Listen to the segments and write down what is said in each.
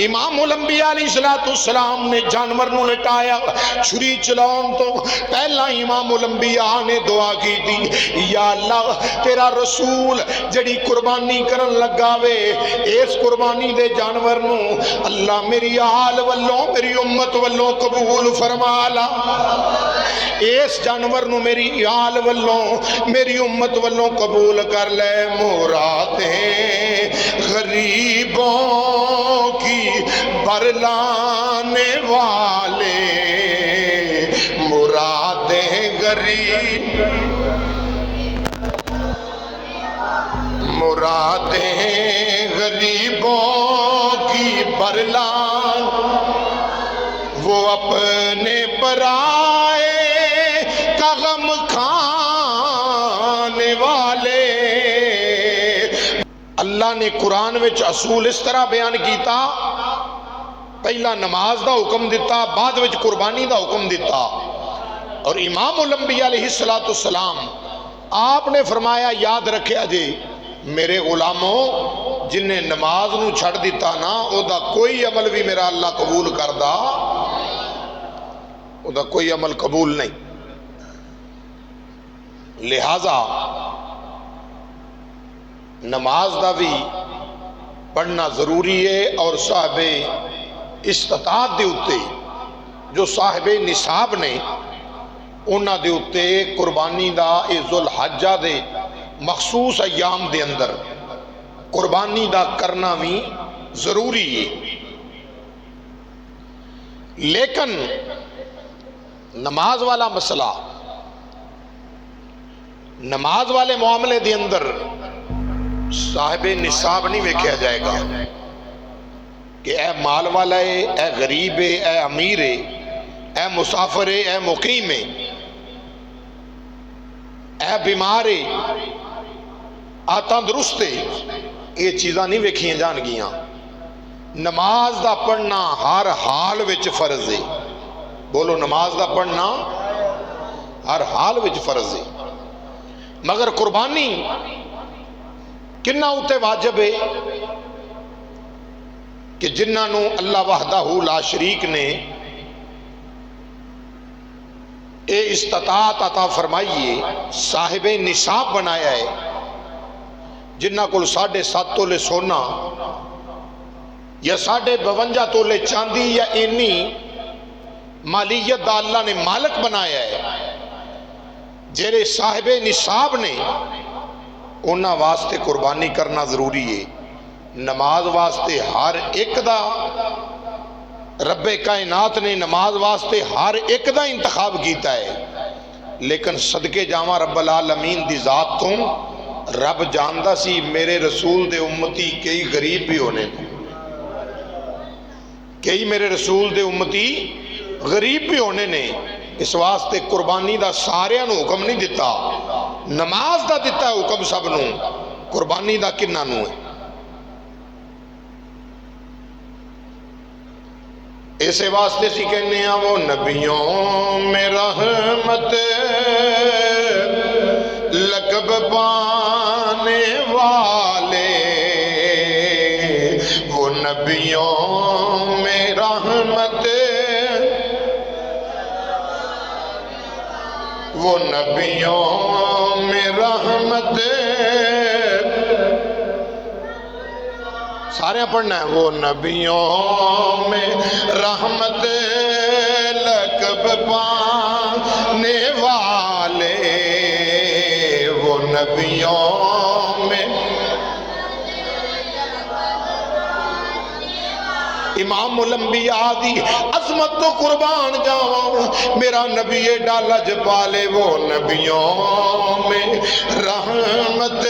امام الانبیاء علیہ السلام نے جانور نو لٹایا، چھری چلاؤں تو پہلا امام الانبیاء نے دعا کی تھی، یا اللہ تیرا رسول جڑی قربانی کرن لگا وے اس قربانی دے جانور نو اللہ میری آل والوں میری امت والوں قبول فرما لا، اس جانور نو میری آل والوں میری امت والوں قبول کر لے، مرادیں غریبوں کی برلانے والے، مرادیں غریبوں کی برلان، وہ اپنے برائے کا غم کھانے والے۔ اللہ نے قرآن وچ اصول اس طرح بیان کیتا، پہلا نماز دا حکم دیتا، بعد وچ قربانی دا حکم دیتا، اور امام الانبیاء علیہ السلام آپ نے فرمایا یاد رکھے جی میرے غلاموں جن نے نماز نو چھڑ دیتا نا او دا کوئی عمل بھی میرا اللہ قبول کردا، او دا کوئی عمل قبول نہیں۔ لہذا نماز دا بھی پڑھنا ضروری ہے، اور صاحب استطاعت دے اتے جو صاحب نصاب نے انہاں دے اتے قربانی دا ذوالحجہ دے مخصوص ایام دے اندر قربانی دا کرنا بھی ضروری ہے۔ لیکن نماز والا مسئلہ، نماز والے معاملے دے اندر صاحب نصاب نہیں ویکھیا جائے گا کہ اے مال والا ہے، اے غریب ہے، اے امیر ہے، اے مسافر ہے، اے مقیم ہے، اے بیمار ہے، آ تندرست ہے، یہ چیزاں نہیں ویکھیاں جان گیاں۔ نماز دا پڑھنا ہر حال وچ فرض ہے، بولو نماز دا پڑھنا ہر حال وچ فرض ہے، مگر قربانی کنہ اتے واجب ہے کہ جنہاں نو اللہ وحدہ لا شریک نے اے استطاعت عطا فرمائیے، صاحب نصاب بنایا ہے، جنہ کو 7.5 تولے سونا یا 52 تولے چاندی یا اینی مالیت دا اللہ نے مالک بنایا ہے، جیرے صاحب نصاب نے انہاں واسطے قربانی کرنا ضروری ہے۔ نماز واسطے ہر ایک دا رب کائنات نے نماز واسطے ہر ایک دا انتخاب کیتا ہے، لیکن صدقے جاواں رب العالمین دی ذات تو رب جاندہ سی میرے رسول دے امتی کئی غریب بھی ہونے، کئی میرے رسول دے امتی غریب بھی ہونے نے، اس واسطے قربانی دا سارے نو حکم نہیں دیتا، نماز دا دیتا ہے حکم سب نو، قربانی دا کنہ نو ہے۔ اسے واسطے سی کہنے ہیں وہ نبیوں میں رحمت لقب پانے والے، وہ نبیوں میں رحمت، وہ نبیوں میں رحمت، سارے پڑھنا ہے، وہ نبیوں میں رحمت لقب پانے والے، وہ نبیوں میں۔ امام الانبیاء دی عظمت تو قربان جاؤں، میرا نبی ڈالج پالے، وہ نبیوں میں رحمت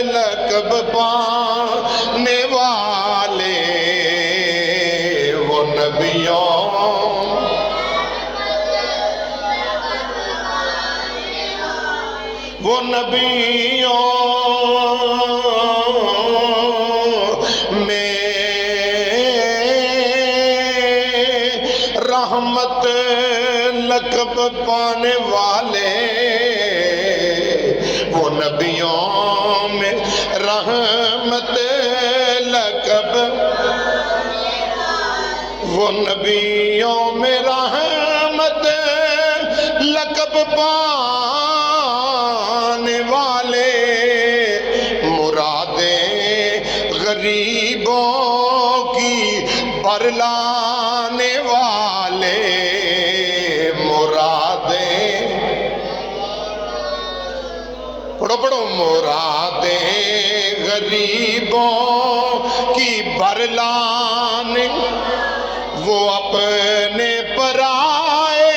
لقب پانے والے، وہ نبیوں، وہ نبیوں میں رحمت لقب پانے والے، وہ نبیوں میں رحمت لقب، وہ نبیوں میں رحمت لقب پانے والے، مرادیں غریبوں کی برلانے والے، مرادیں پڑھو پڑھو، مرادیں غریبوں کی برلانے، وہ اپنے پرائے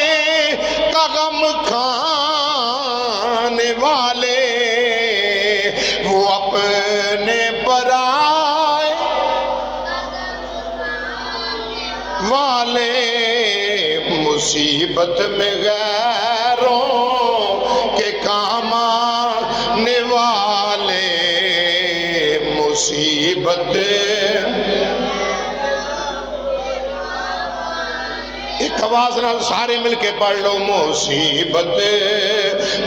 کا غم کھانے والے، وہ اپنے پرائے والے، مصیبت میں غیروں کے کام آنے والے، مصیبت ایک آواز نال سارے مل کے پڑھ لو، مصیبت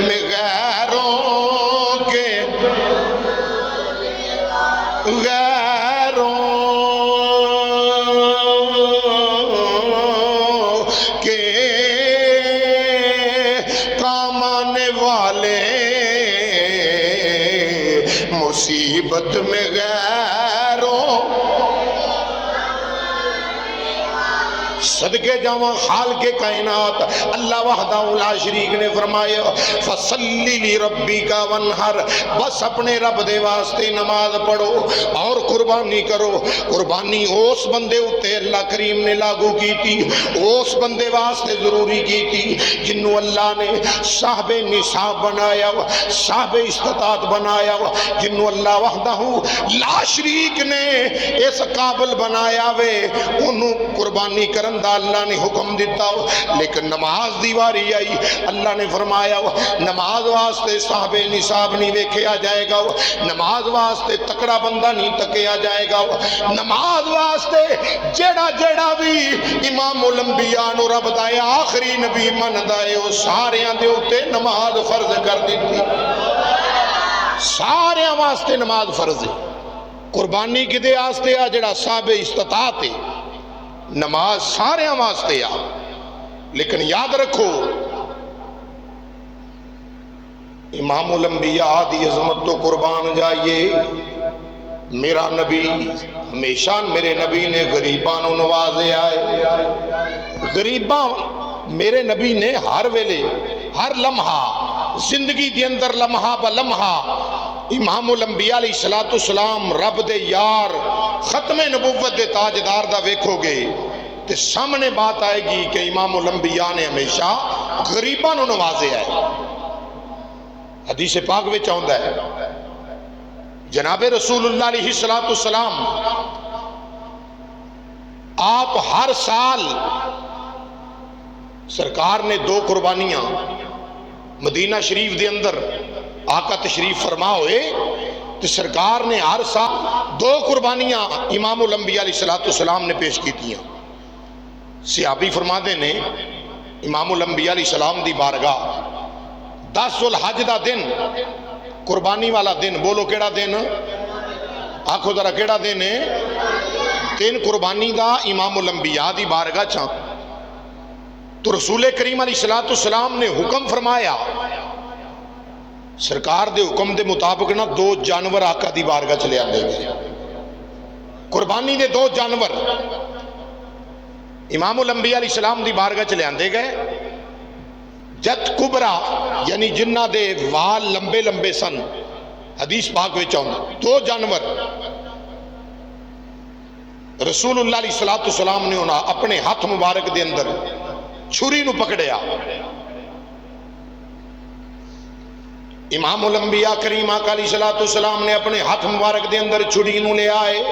میں غیروں کے کام آنے والے، مصیبت میں غیروں صدقے جاواں خالق کائنات اللہ وحدہ لا شریک نے فرمایا فصلی لربک وانحر، بس اپنے رب دے واسطے نماز پڑھو اور قربانی کرو۔ قربانی اس بندے اتے اللہ کریم نے لاگو کی تھی، اس بندے واسطے ضروری کی تھی جنہوں اللہ نے صاحب نصاب بنایا، صاحب استطاعت بنایا، جنہوں اللہ وحدہ لا شریک نے اس قابل بنایا وے، انہوں قربانی کرن دا اللہ نے حکم دیتا ہو۔ لیکن نماز دیواری آئی، اللہ نے فرمایا نماز واسطے صاحب نصاب نہیں ویکھیا جائے گا، نماز واسطے تکڑا بندہ نہیں تکیا جائے گا، نماز واسطے جیڑا جیڑا بھی امام الانبیاء نو رب دا آخری نبی من دائے وہ سارے دے ہوتے نماز فرض کر دیتی، سارے واسطے نماز فرض ہے۔ قربانی کدے واسطے آ جڑا صاحب استطاعت ہے، نماز سارے واسطے آ، لیکن یاد رکھو امام الانبیاء دی عظمت تو قربان جائیے، میرا نبی ہمیشہ میرے نبی نے غریباں نو نوازے آئے، غریباں میرے نبی نے ہر ویلے ہر لمحہ زندگی دی اندر لمحہ با لمحہ امام الانبیاء علیہ السلام رب دے یار ختم نبوت دے تاجدار دا ویکھو گے تے سامنے بات آئے گی کہ امام الانبیاء نے ہمیشہ غریباں نو نوازے آئے۔ حدیث پاک وچ آندا ہے جناب رسول اللہ علیہ السلام آپ ہر سال سرکار نے 2 قربانیاں مدینہ شریف دے اندر آقا تشریف فرما ہوئے تو سرکار نے ہر سال 2 قربانیاں امام الانبیاء علیہ السلام نے پیش کی تھیں۔ صحابی فرماتے نے امام الانبیاء علیہ السلام دی بارگاہ 10 ذوالحج دا دن قربانی والا دن، بولو کیڑا دن، آنکھو ذرا کیڑا دن ہے، دن قربانی دا امام الانبیاء دی بارگاہ چاں تو رسول کریم علیہ السلام نے حکم فرمایا، سرکار دے حکم دے مطابق نا 2 جانور آقا دی بارگاہ چلے آندے گئے، قربانی دے 2 جانور امام الانبیاء علیہ السلام دی بارگاہ چلے آندے گئے۔ جت کبرا یعنی جنہ دے وال لمبے لمبے سن، حدیث پاک وچ آندا 2 جانور رسول اللہ علیہ السلام نے انہاں اپنے ہاتھ مبارک دے اندر چھری نو پکڑیا، امام الانبیاء کریم آقا علیہ السلام نے اپنے ہاتھ مبارک دے اندر چھری نو لے آئے،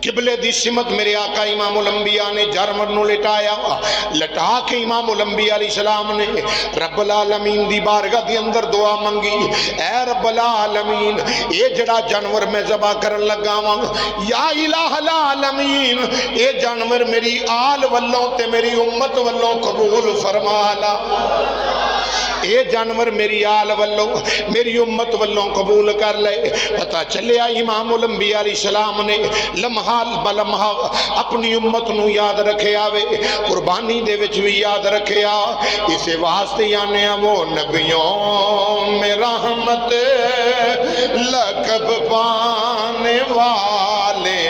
قبلے دی سمت میرے آقا امام الانبیاء نے جانور نو لٹایا، لٹا کے امام الانبیاء علیہ السلام نے رب العالمین دی بارگاہ دی اندر دعا منگی، اے رب العالمین اے جڑا جانور میں ذبح کرن لگا ہوں یا الہ العالمین اے جانور میری آل والوں تے میری امت والوں قبول فرما لا، اے جانور میری آل والوں میری امت والوں قبول کر لے۔ پتہ چلیا امام الانبیاء علیہ السلام نے لمحہ بلمحہ اپنی امت نو یاد رکھے آوے، قربانی دے وچ بھی یاد رکھے آ۔ اسے واسطے آنے وہ نبیوں میں رحمت لقب پانے والے،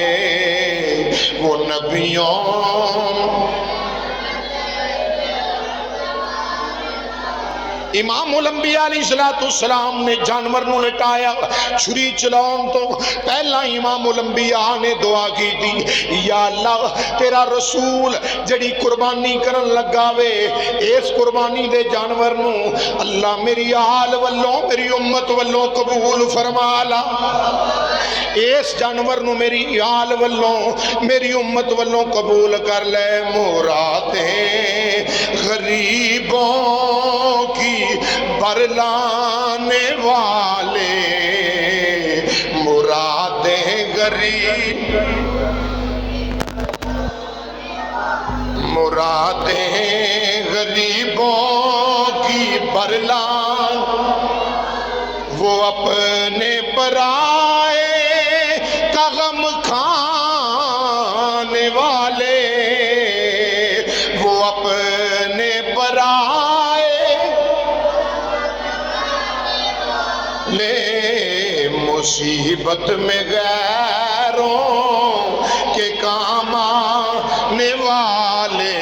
وہ نبیوں امام الانبیاء علیہ السلام نے جانور نو لٹایا، چھری چلاؤں تو پہلا امام الانبیاء نے دعا کی تھی، یا اللہ تیرا رسول جڑی قربانی کرن لگاوے اس قربانی دے جانور نو اللہ میری آل والوں میری امت والوں قبول فرما لا، اس جانور نو میری آل والوں میری امت والوں قبول کر لے۔ مرادیں غریبوں کی برلانے والے، مرادیں غریبوں کی برلان، وہ اپنے برائے کا غم کھانے والے، وہ اپنے برائے لے مصیبت میں غیروں کے کام آنے والے،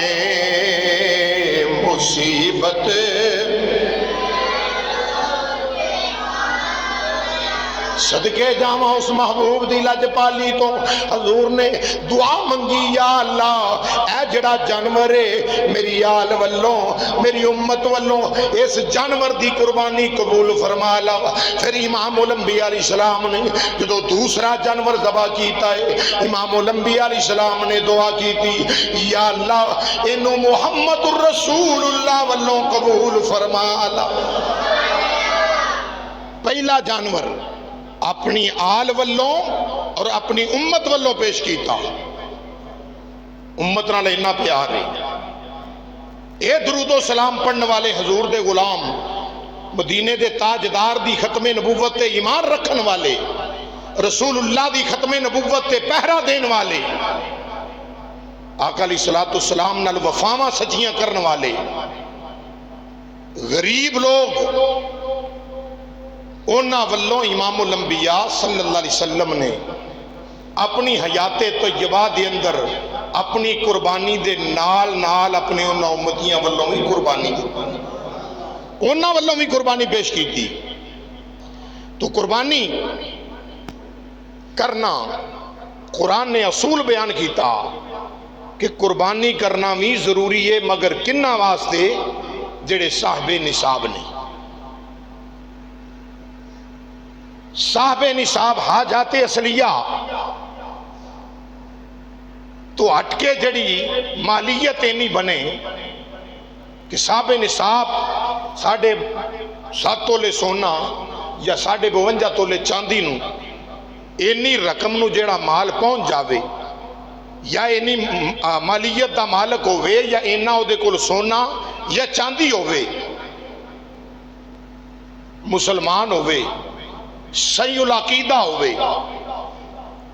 مصیبت صدقے جاواں اس محبوب دی لج پالی تو حضور نے دعا منگی، یا اللہ اے جڑا جانور ہے میری آل والوں میری امت والوں اس جانور دی قربانی قبول فرما لا۔ پھر امام الانبیاء علیہ السلام نے جدو دوسرا جانور ذبح کیتا ہے، امام الانبیاء علیہ السلام نے دعا کی تھی، یا اللہ انہوں محمد الرسول اللہ والوں قبول فرما لا۔ پہلا جانور اپنی آل والوں اور اپنی امت والوں پیش کیتا، امت نال اتنا پیار ہے۔ اے درود و سلام پڑھنے والے حضور دے غلام، مدینے دے تاجدار دی ختم نبوت تے ایمان رکھن والے، رسول اللہ دی ختم نبوت تے پہرا دین والے، آقا علیہ السلام نال وفاواں سچیاں کرن والے، غریب لوگ اونا والوں امام الانبیاء صلی اللہ علیہ وسلم نے اپنی حیات طیبہ دے اندر اپنی قربانی دے نال نال اپنے اونا امتیاں والوں بھی قربانی اونا والوں بھی قربانی پیش کی تھی۔ تو قربانی کرنا قرآن نے اصول بیان کیتا کہ قربانی کرنا بھی ضروری ہے، مگر کنہ واسطے جڑے صاحب نصاب نے، صاحب نصاب حاجات اصلیہ تو ہٹ کے جڑی مالیت اینی بنے کہ صاحب نصاب 7.5 تولے سونا یا 52 تولے چاندی نو اینی رقم نو جڑا مال پہنچ جاوے، یا اینی مالیت دا مالک ہوئے، یا اینا او دے کل سونا یا چاندی ہوئے، مسلمان ہوئے، صحیح العقیدہ ہوئے،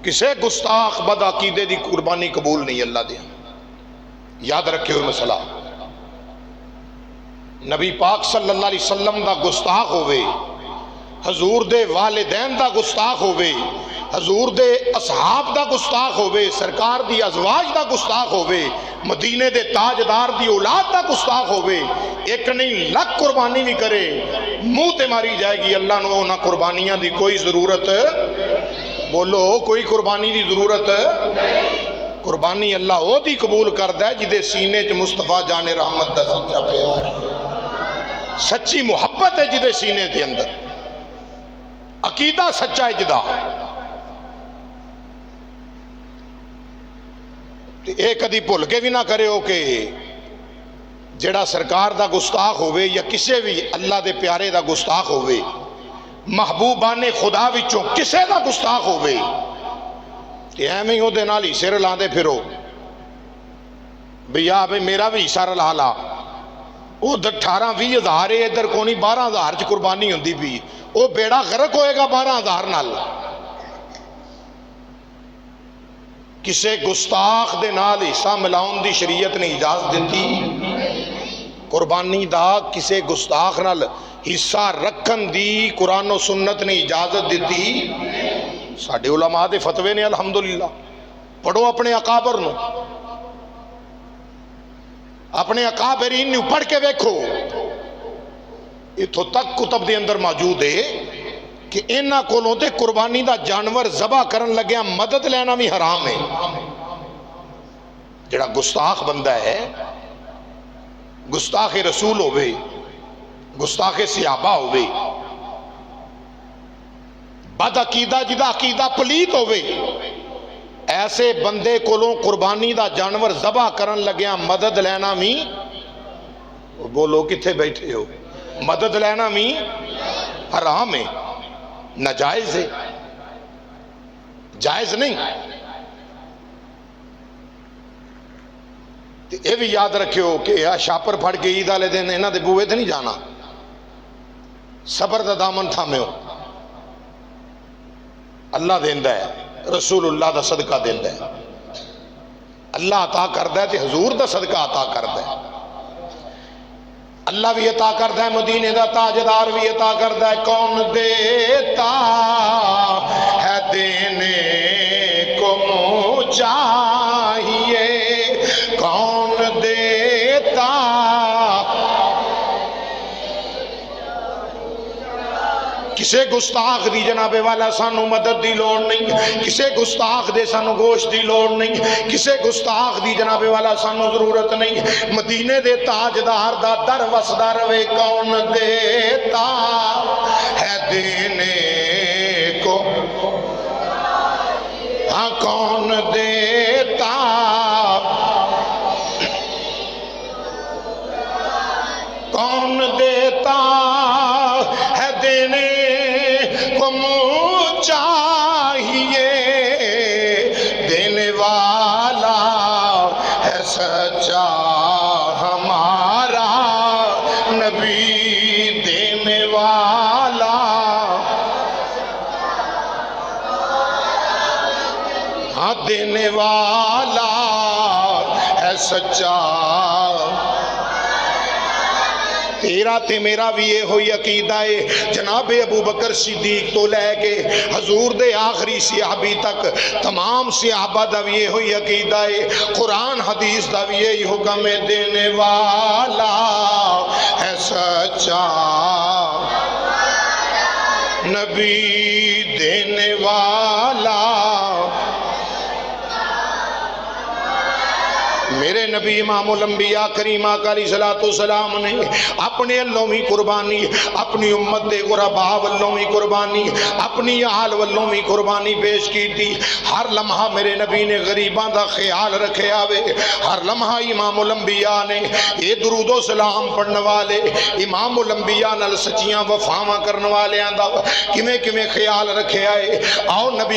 کسے گستاخ بد عقیدے دی قربانی قبول نہیں اللہ دیا۔ یاد رکھے ہوئے مسئلہ، نبی پاک صلی اللہ علیہ وسلم دا گستاخ ہوئے، حضور دے والدین دا گستاخ ہوئے، حضور دے اصحاب دا گستاخ ہوئے، سرکار دی ازواج دا گستاخ ہوئے، مدینے دے تاجدار دی اولاد دا گستاخ ہوئے، ایک نہیں لکھ قربانی بھی کرے منہ تے ماری جائے گی، اللہ نو نہ قربانیاں دی کوئی ضرورت، بولو کوئی قربانی دی ضرورت، قربانی اللہ او دی قبول کردہ ہے جدے سینے چ مصطفیٰ جان رحمت دا سچا پیار، سچی محبت ہے جدے سینے دے اندر، عقیدہ سچا ہے جدا۔ ایک کدی بھول کے بھی نہ کرے ہو کہ جڑا سرکار دا گستاخ ہوئے یا کسے بھی اللہ دے پیارے دا گستاخ ہوئے، محبوبان خدا وچوں کسے دا گستاخ ہوئے کہ ایویں ہو دے نال حصے رلا دے پھرو بھیا بھئی میرا بھی حصہ رلا لا، ادھر 18-20 ہزار ہے، ادھر کونی 12,000 چ قربانی ہوندی پئی، وہ بیڑا غرق ہوئے گا 12,000 نال۔ کسے گستاخ دے نال حصہ ملاؤن دی شریعت نے اجازت دیتی؟ قربانی دا کسے گستاخ نال حصہ رکھن دی قرآن و سنت نے اجازت دیتی؟ ساڈے علماء دے فتوے نے الحمدللہ۔ پڑھو اپنے اکابر نو، اپنے اکابرین نو پڑھ کے دیکھو، اتھوں تک کتب دے اندر موجود ہے کہ انہاں کولوں تے قربانی دا جانور ذبح کرن لگیا مدد لینا بھی حرام ہے۔ جڑا گستاخ بندہ ہے، گستاخ رسول ہوئے، گستاخ صحابہ ہوئے، بد عقیدہ جدا عقیدہ پلیت ہوئے، ایسے بندے کولوں قربانی دا جانور ذبح کرن لگیا مدد لینا بھی، بولو کتھے بیٹھے ہو، مدد لینا بھی حرام ہے، ناجائز ہے، جائز نہیں۔ یہ بھی یاد رکھو کہ شاپر پھڑ کے عید والے دن انہاں دے بوئے تے نہیں جانا، صبر دا دامن تھامو، اللہ دیندا ہے، رسول اللہ دا صدقہ دیندا ہے، اللہ عطا کردا ہے تے حضور دا صدقہ عطا کردا ہے، اللہ بھی عطا کردا ہے، مدینے دا تاجدار بھی عطا کردا ہے۔ کون دیتا ہے دینے کو منہ چاہیے، کون دیتا، کسے گستاخ دی جناب والا سانو مدد دی لوڑ نہیں، کسے گستاخ دے سانو گوشت دی لوڑ نہیں، کسے گستاخ دی جناب والا سانو ضرورت نہیں، مدینے دے تاجدار دا در وسدا رہے۔ کون دیتا ہے دینے کو، ہاں کون دیتا، کون دیتا ہے دینے کو منہ چاہیے، دینے والا ہے سچا ہمارا نبی، دینے والا، ہاں دینے والا ہے سچا۔ تیرا تے میرا بھی یہ ہوئی عقیدہ ہے، جناب ابو بکر صدیق تو لے کے حضور دے آخری صحابی تک تمام صحابہ دا بھی یہ ہوئی عقیدہ ہے، قرآن حدیث دا بھی یہی حکم ہے، دینے والا ہے سچا نبی، دینے والا۔ میرے نبی امام الانبیاء کریم آقا علیہ السلام نے اپنے اللہ بھی قربانی، اپنی امت دے غرباء والوں بھی قربانی، اپنی آل والوں بھی قربانی پیش کی تھی۔ ہر لمحہ میرے نبی نے غریبان دا خیال رکھے آوے، ہر لمحہ امام الانبیاء نے یہ درود و سلام پڑھنے والے امام الانبیاء نال سچیاں وفاواں کرنے والے آندہ کمیں خیال رکھے آئے۔ آؤ نبی